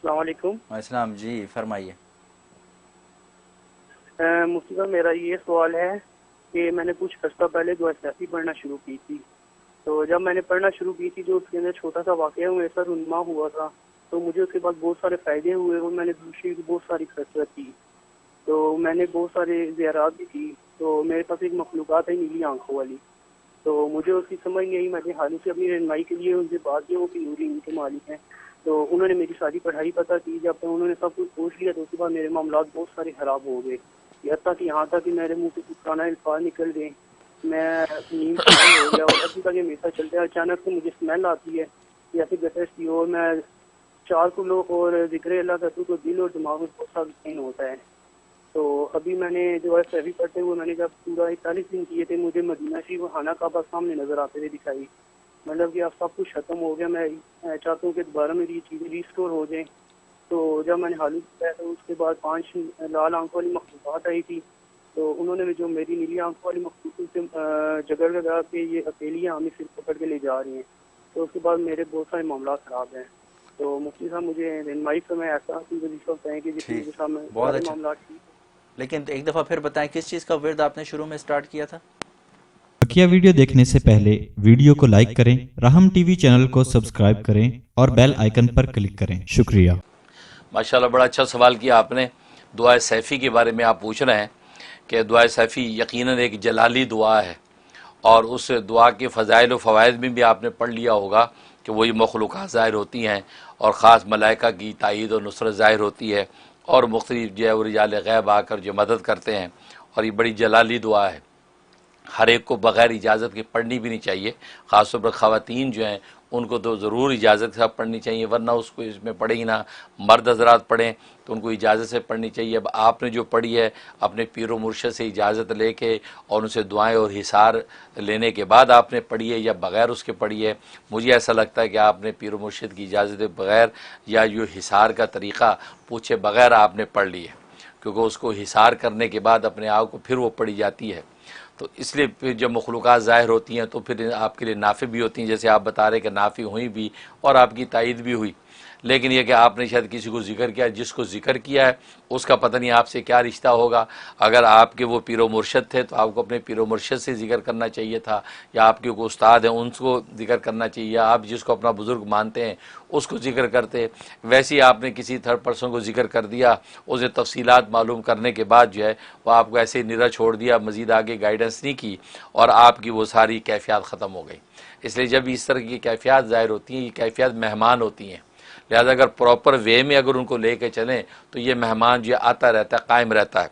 अस्सलाम वालेकुम। अस्सलाम जी, फरमाइए। मुफ्ती साहब, मेरा ये सवाल है कि मैंने कुछ अर्सा पहले दुआ-ए-सैफी पढ़ना शुरू की थी। तो जब मैंने पढ़ना शुरू की थी, जो उसके अंदर छोटा सा वाक़या मेरे साथ रुनमा हुआ था, तो मुझे उसके बाद बहुत सारे फ़ायदे हुए और मैंने दूसरी बहुत सारी कसरत की। तो मैंने बहुत सारे ज़ियारात भी की। तो मेरे पास एक मखलूक़ात है नीली आँखों वाली। तो मुझे उसकी समझ नहीं आई। मैंने हालों से अपनी रहनुमाई के लिए उनसे बात की, वो कि नूरी इनके मालिक हैं। तो उन्होंने मेरी सारी पढ़ाई पता की। जब तक उन्होंने सब कुछ पूछ लिया, तो उसके बाद मेरे मामलात बहुत सारे ख़राब हो गए। यहाँ तक कि मेरे मुँह से कुछ पुराना अल्फाज निकल गए। मैं नींद से बंद हो गया और अभी तक ये मेरे साथ चलता है। अचानक से मुझे स्मेल आती है या फिर गटर की, और मैं 4 किलो और ज़िक्र अल्लाह करती हूँ तो दिल और दिमाग में बहुत सा चैन होता है। तो अभी मैंने जो है सैफी पढ़ते हुए मैंने जब पूरा 41 दिन किए थे, मुझे मदीना शरीफ और खाना काबा सामने नजर आते थे दिखाई। मतलब कि अब सब कुछ खत्म हो गया। मैं चाहता हूँ कि दोबारा मेरी ये चीज़ें रिस्टोर हो जाएं। तो जब मैंने हालू किया तो उसके बाद 5 लाल आंखों वाली मखलूक़ात आई थी। तो उन्होंने जो मेरी नीली आंखों वाली मखलूक़ से जगड़ लगा के ये अकेली हमें सिर पकड़ के ले जा रही हैं। तो उसके बाद मेरे बहुत सारे मामला ख़राब हैं। तो मुफ्ती साहब, मुझे रहनुमाई समय ऐसा वजीफा बताएं कि जिससे ठीक, मेरे सामने बहुत सारे अच्छा। मामला ठीक। लेकिन एक दफ़ा फिर बताएं, किस चीज़ का विर्द आपने शुरू में स्टार्ट किया था? बकिया वीडियो देखने से पहले वीडियो को लाइक करें, राहम टीवी चैनल को सब्सक्राइब करें और बेल आइकन पर क्लिक करें। शुक्रिया। माशाल्लाह, बड़ा अच्छा सवाल किया आपने। दुआ-ए-सैफ़ी के बारे में आप पूछ रहे हैं कि दुआ-ए-सैफ़ी यकीनन एक जलाली दुआ है, और उस दुआ के फ़ज़ाइल व फ़वाइद में भी आपने पढ़ लिया होगा कि वही मखलूक़ात ज़ाहिर होती हैं और ख़ास मलाइका की तायीद और नुसरत ज़ाहिर होती है, और मुख्तलिफ जो है वो रिजाल गैब आकर जो मदद करते हैं। और ये बड़ी जलाली दुआ है, हर एक को बग़ैर इजाज़त के पढ़नी भी नहीं चाहिए। ख़ास तौर पर ख़वातीन जो हैं उनको तो ज़रूर इजाज़त के साथ पढ़नी चाहिए, वरना उसको इसमें पढ़े ही ना। मर्द हज़रात पढ़ें तो उनको इजाज़त से पढ़नी चाहिए। अब आपने जो पढ़ी है अपने पीर-ओ-मुर्शिद से इजाज़त लेके और उनसे दुआएं और हिसार लेने के बाद आपने पढ़ी है या बग़ैर उसके पढ़ी है। मुझे ऐसा लगता है कि आपने पीर-ओ-मुर्शिद की इजाज़त बग़ैर या जो हिसार का तरीक़ा पूछे बग़ैर आपने पढ़ ली है, क्योंकि उसको हिसार करने के बाद अपने आप को फिर वो पढ़ी जाती है। तो इसलिए फिर जब मखलूक़ात ज़ाहिर होती हैं तो फिर आपके लिए नाफ़े भी होती हैं, जैसे आप बता रहे कि नाफ़ी हुई भी और आपकी तायीद भी हुई। लेकिन यह कि आपने शायद किसी को ज़िक्र किया, जिसको ज़िक्र किया है उसका पता नहीं आपसे क्या रिश्ता होगा। अगर आपके वो पीर-ओ-मुर्शिद थे तो आपको अपने पीर-ओ-मुर्शिद से ज़िक्र करना चाहिए था, या आपके कोई उस्ताद हैं उनको ज़िक्र करना चाहिए, या आप जिसको अपना बुज़ुर्ग मानते हैं उसको ज़िक्र करते। वैसे ही आपने किसी थर्ड पर्सन को ज़िक्र कर दिया, उसे तफ़सीलात मालूम करने के बाद जो है वह आपको ऐसे ही निरा छोड़ दिया, मज़ीद आगे गाइडेंस नहीं की, और आपकी वो सारी कैफ़ियत ख़त्म हो गई। इसलिए जब इस तरह की कैफ़ियत ज़ाहिर होती हैं, ये कैफ़ियत मेहमान होती हैं। लिहाजा अगर प्रॉपर वे में अगर उनको लेके चलें तो ये मेहमान जो आता रहता है, कायम रहता है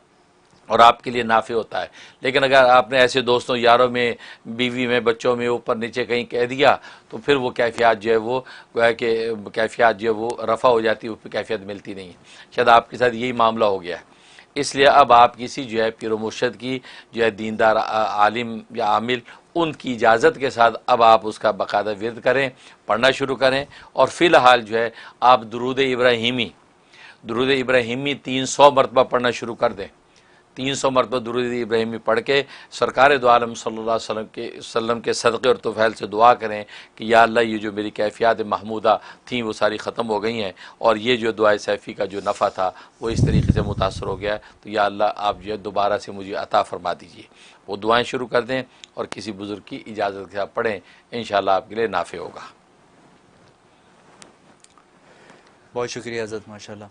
और आपके लिए नाफ़े होता है। लेकिन अगर आपने ऐसे दोस्तों यारों में, बीवी में, बच्चों में ऊपर नीचे कहीं कह दिया तो फिर वो कैफ़ियत जो है वो गोया कि कैफ़ियत जो है वो रफ़ा हो जाती है, उस पर कैफ़ियत मिलती नहीं है। शायद आपके साथ यही मामला हो गया है। इसलिए अब आप किसी जो है पीर-ओ-मुर्शिद की जो है दीनदार आलिम या आमिल, उनकी इजाज़त के साथ अब आप उसका बाकायदा विर्द करें, पढ़ना शुरू करें। और फ़िलहाल जो है आप दुरूद इब्राहिमी 300 मरतबा पढ़ना शुरू कर दें। 300 मरतबा दुरूद इब्राहिमी पढ़ के सरकार दो आलम सल्लल्लाहु अलैहि वसल्लम के सदक़े और तुफ़ैल से दुआ करें कि या अल्लाह, ये जो मेरी कैफ़ियत महमूदा थी वो सारी ख़त्म हो गई हैं, और ये जो दुआ-ए-सैफ़ी का जो नफ़ा था वो इस तरीके से मुतासर हो गया है, तो या अल्लाह आप जो है दोबारा से मुझे अता फ़रमा दीजिए। वो दुआएँ शुरू कर दें और किसी बुज़ुर्ग की इजाज़त के साथ पढ़ें, इंशाअल्लाह आपके लिए नाफ़े होगा। बहुत शुक्रिया हज़रत, माशाल्लाह।